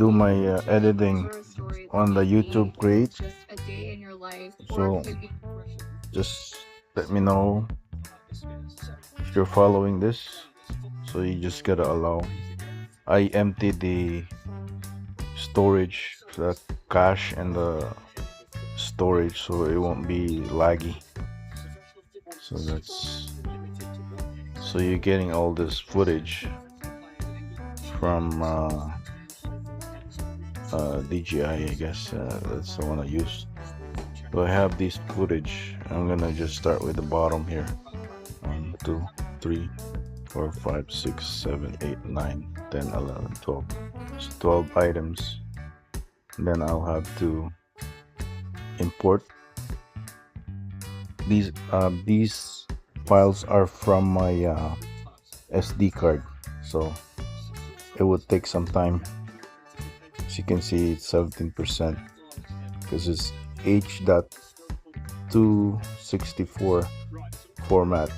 do my editing on the YouTube Create. So just let me know if you're following this. So you just gotta allow. I emptied the storage, the cache and the storage, so it won't be laggy. So you're getting all this footage from DJI, I guess that's the one I use. So I have this footage. I'm gonna just start with the bottom here. 1, 2, 3, 4, 5, 6, 7, 8, 9, 10, 11, 12. So 12 items. Then I'll have to import these. These files are from my SD card, so it would take some time. As you can see, it's 17% because it's H.264 format,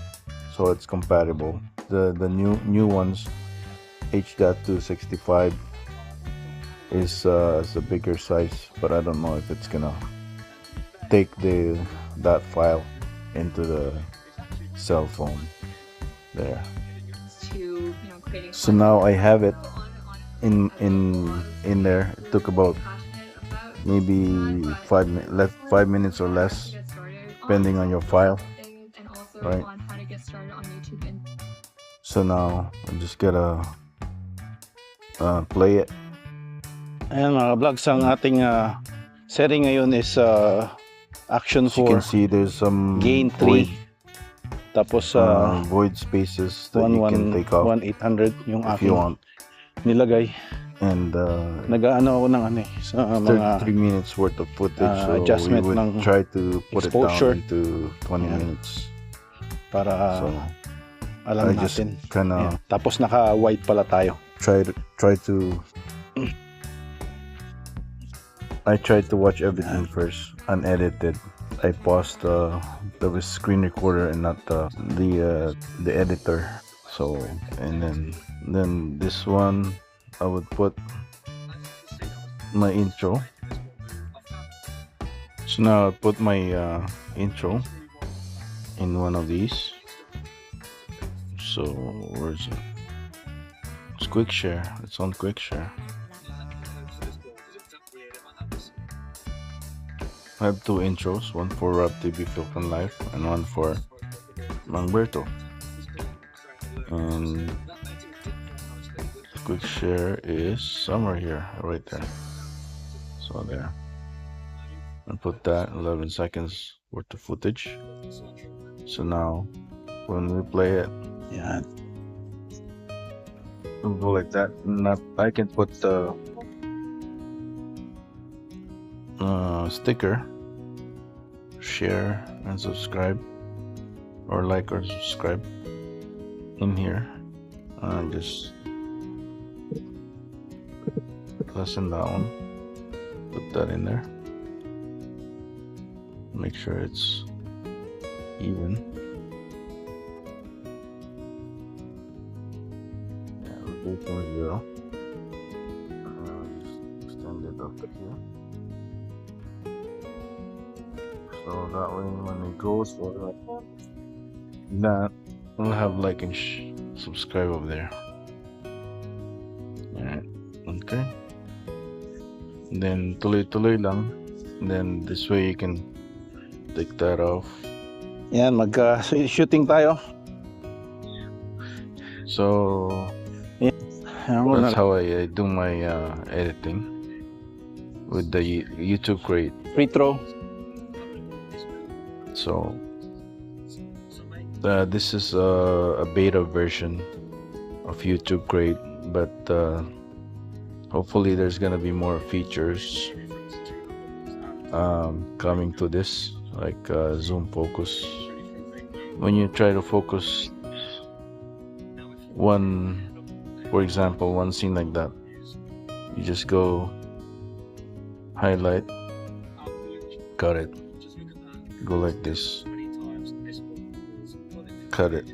so it's compatible. The new ones, H.265 is a bigger size, but I don't know if it's gonna take that file into the cell phone there. So now I have it in there. It took about maybe 5 minutes or less, depending on your file, right? So now I'm just gonna play it. Ayan mga vlogs, ang ating setting ngayon is action 4. As you can see, there's some gain 3. Tapos void spaces that you can take off 1,800 yung if aking you want. Nilagay. And nag-aano ako ng sa mga 33 minutes worth of footage, so adjustment we would ng try to put exposure. it down into 20 minutes. Para So alam I just natin. kinda Tapos naka-white pala tayo. I tried to watch everything first, unedited. I paused the screen recorder and not the editor. So, and then this one I would put my intro. So now I put my intro in one of these. So where is it? It's quick share. It's on quick share. I have 2 intros, one for Rob TV Philippine Life and one for Mangberto. And quick share is somewhere here, right there. So there. And put that 11 seconds worth of footage. So now when we play it, we'll go like that. I can put the sticker, share and subscribe, or like or subscribe in here. Just lessen down, put that in there, make sure it's even. Yeah, we'll go from 0. Just extend it up to here. So that way when it goes for that, we'll have like and subscribe over there. Alright, okay. And then tuloy-tuloy lang. And then this way you can take that off. Yan, mag-shooting tayo. So that's how I do my editing with the YouTube Create. Free throw. So this is a beta version of YouTube Create, but hopefully there's gonna be more features coming to this, like zoom focus. When you try to focus for example, one scene like that, you just go highlight, cut it, go like this, cut it,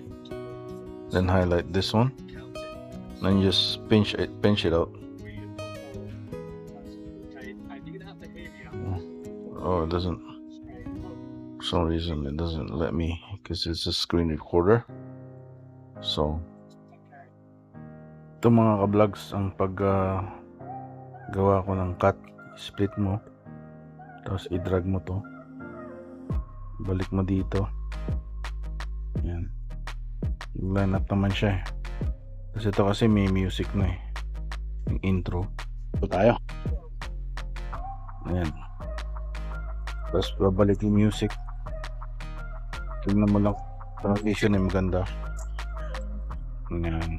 then highlight this one, then just pinch it out, Oh, it doesn't. For some reason, it doesn't let me because it's a screen recorder. So, ito mga ka-vlogs ang gawa ko ng cut. Split mo, tapos i-drag mo to, balik mo dito. Yan, line up naman siya eh. Tapos ito kasi may music na eh, yung intro. Ito tayo. Ayan, tapos babalik yung music. Tignan mo lang, transition ay maganda. Ayan,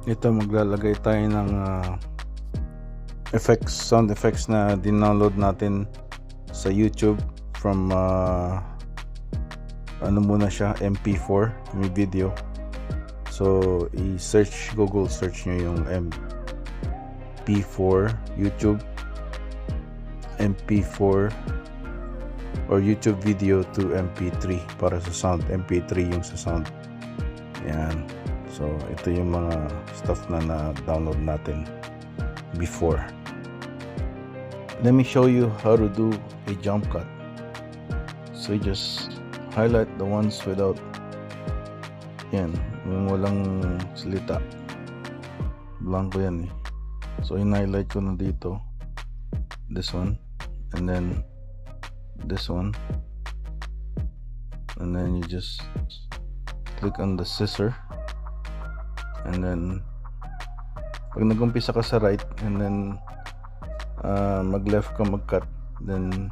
ito maglalagay tayo ng effects, sound effects na dinownload natin sa YouTube from ano muna siya, MP4, may video. So i-search, Google search nyo yung MP4 YouTube MP4 or YouTube video to MP3 para sa sound. MP3 yung sa sound. Yan, so ito yung mga stuff na na-download natin before. Let me show you how to do a jump cut. So you just highlight the ones without, yan, yung walang salita, blanco yan eh. So in-highlight ko na dito this one, and then this one, and then you just click on the scissor, and then pag nag-umpisa ka sa right, and then mag left ka mag cut, then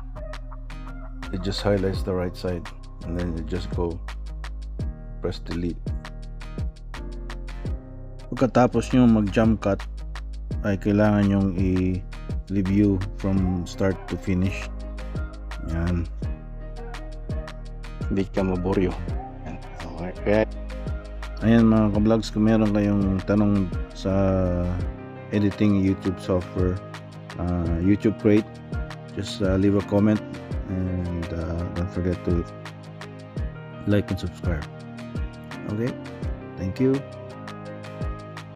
it just highlights the right side, and then you just go press delete. Pagkatapos nyo mag jump cut ay kailangan yung i-review from start to finish. Yan, Hindi ka maboryo. Okay. ayan mga ka-vlogs, kung meron kayong tanong sa editing YouTube software, YouTube Create, just leave a comment, and don't forget to like and subscribe. Okay, thank you.